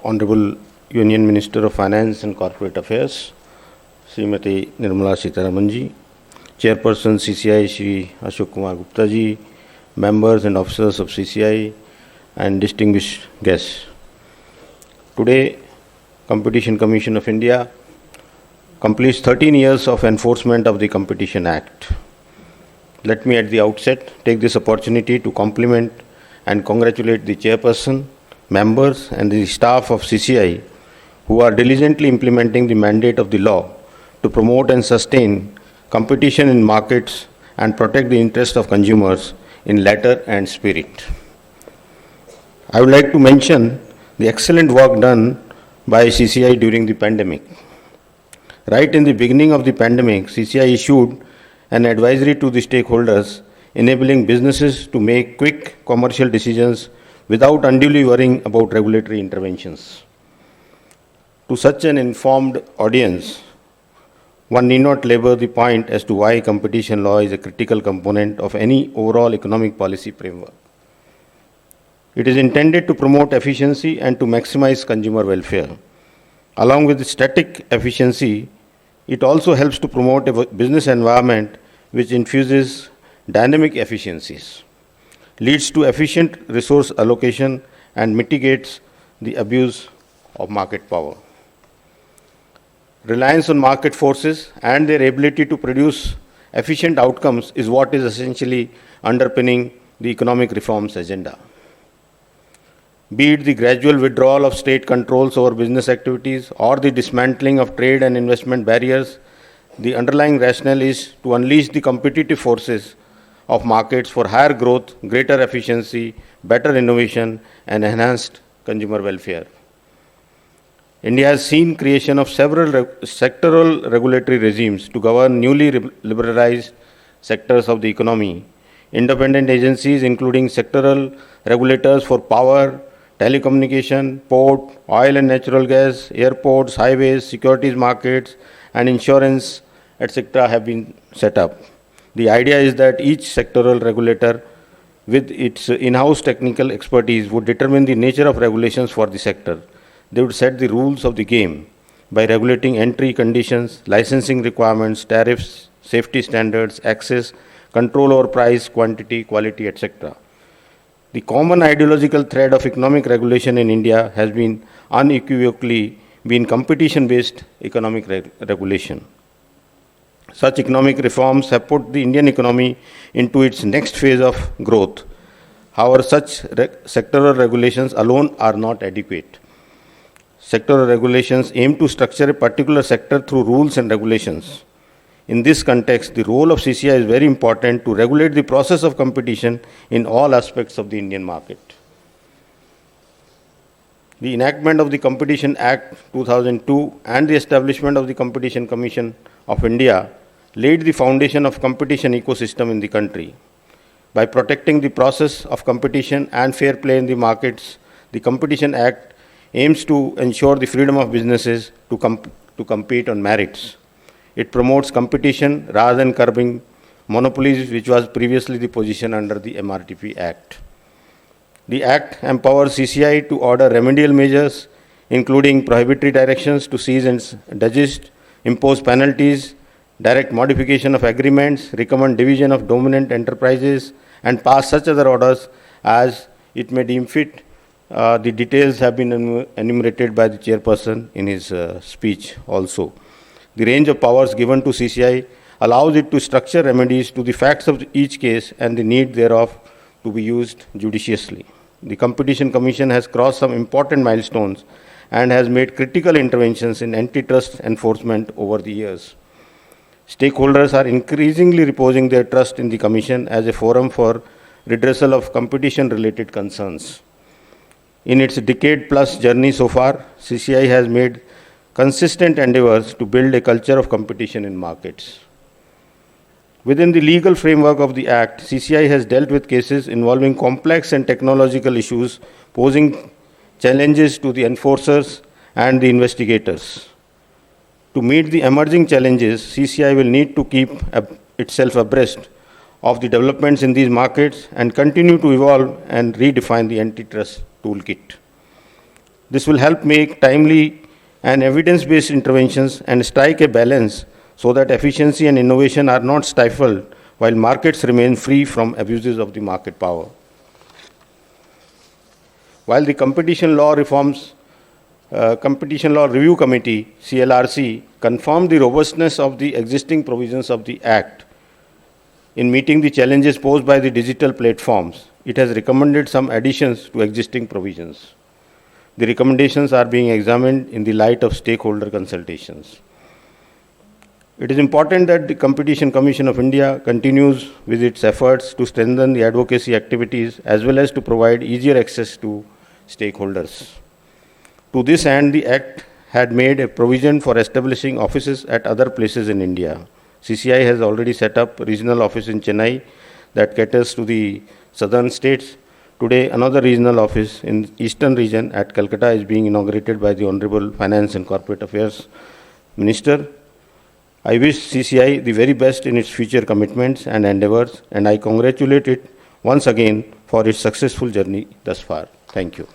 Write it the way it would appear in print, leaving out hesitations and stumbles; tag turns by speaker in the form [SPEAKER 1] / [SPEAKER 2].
[SPEAKER 1] Honorable Union Minister of Finance and Corporate Affairs, Srimati Nirmala Sitharamanji, Chairperson CCI Shri Ashok Kumar Gupta ji, members and officers of CCI, and distinguished guests. Today, Competition Commission of India completes 13 years of enforcement of the Competition Act. Let me at the outset take this opportunity to compliment and congratulate the chairperson, members and the staff of CCI who are diligently implementing the mandate of the law to promote and sustain competition in markets and protect the interests of consumers in letter and spirit. I would like to mention the excellent work done by CCI during the pandemic. Right in the beginning of the pandemic, CCI issued an advisory to the stakeholders enabling businesses to make quick commercial decisions without unduly worrying about regulatory interventions. To such an informed audience, one need not labor the point as to why competition law is a critical component of any overall economic policy framework. It is intended to promote efficiency and to maximize consumer welfare. Along with the static efficiency, it also helps to promote a business environment which infuses dynamic efficiencies, leads to efficient resource allocation, and mitigates the abuse of market power. Reliance on market forces and their ability to produce efficient outcomes is what is essentially underpinning the economic reforms agenda. Be it the gradual withdrawal of state controls over business activities or the dismantling of trade and investment barriers, the underlying rationale is to unleash the competitive forces of markets for higher growth, greater efficiency, better innovation, and enhanced consumer welfare. India has seen creation of several sectoral regulatory regimes to govern newly liberalized sectors of the economy. Independent agencies including sectoral regulators for power, telecommunication, port, oil and natural gas, airports, highways, securities markets, and insurance, etc. have been set up. The idea is that each sectoral regulator with its in-house technical expertise would determine the nature of regulations for the sector. They would set the rules of the game by regulating entry conditions, licensing requirements, tariffs, safety standards, access, control over price, quantity, quality, etc. The common ideological thread of economic regulation in India has been unequivocally competition-based economic regulation. Such economic reforms have put the Indian economy into its next phase of growth. However, such sectoral regulations alone are not adequate. Sectoral regulations aim to structure a particular sector through rules and regulations. In this context, the role of CCI is very important to regulate the process of competition in all aspects of the Indian market. The enactment of the Competition Act 2002 and the establishment of the Competition Commission of India laid the foundation of competition ecosystem in the country. By protecting the process of competition and fair play in the markets, the Competition Act aims to ensure the freedom of businesses to compete on merits. It promotes competition rather than curbing monopolies, which was previously the position under the MRTP Act. The Act empowers CCI to order remedial measures, including prohibitory directions to seize and desist, impose penalties, direct modification of agreements, recommend division of dominant enterprises, and pass such other orders as it may deem fit. The details have been enumerated by the chairperson in his speech also. The range of powers given to CCI allows it to structure remedies to the facts of each case and the need thereof to be used judiciously. The Competition Commission has crossed some important milestones and has made critical interventions in antitrust enforcement over the years. Stakeholders are increasingly reposing their trust in the Commission as a forum for redressal of competition-related concerns. In its decade-plus journey so far, CCI has made consistent endeavors to build a culture of competition in markets. Within the legal framework of the Act, CCI has dealt with cases involving complex and technological issues posing challenges to the enforcers and the investigators. To meet the emerging challenges, CCI will need to keep itself abreast of the developments in these markets and continue to evolve and redefine the antitrust toolkit. This will help make timely and evidence-based interventions and strike a balance so that efficiency and innovation are not stifled while markets remain free from abuses of the market power. While the Competition Law Review Committee, CLRC, confirmed the robustness of the existing provisions of the Act in meeting the challenges posed by the digital platforms, it has recommended some additions to existing provisions. The recommendations are being examined in the light of stakeholder consultations. It is important that the Competition Commission of India continues with its efforts to strengthen the advocacy activities as well as to provide easier access to stakeholders. To this end, the Act had made a provision for establishing offices at other places in India. CCI has already set up a regional office in Chennai that caters to the southern states. Today, another regional office in eastern region at Calcutta is being inaugurated by the Honorable Finance and Corporate Affairs Minister. I wish CCI the very best in its future commitments and endeavors, and I congratulate it once again for its successful journey thus far. Thank you.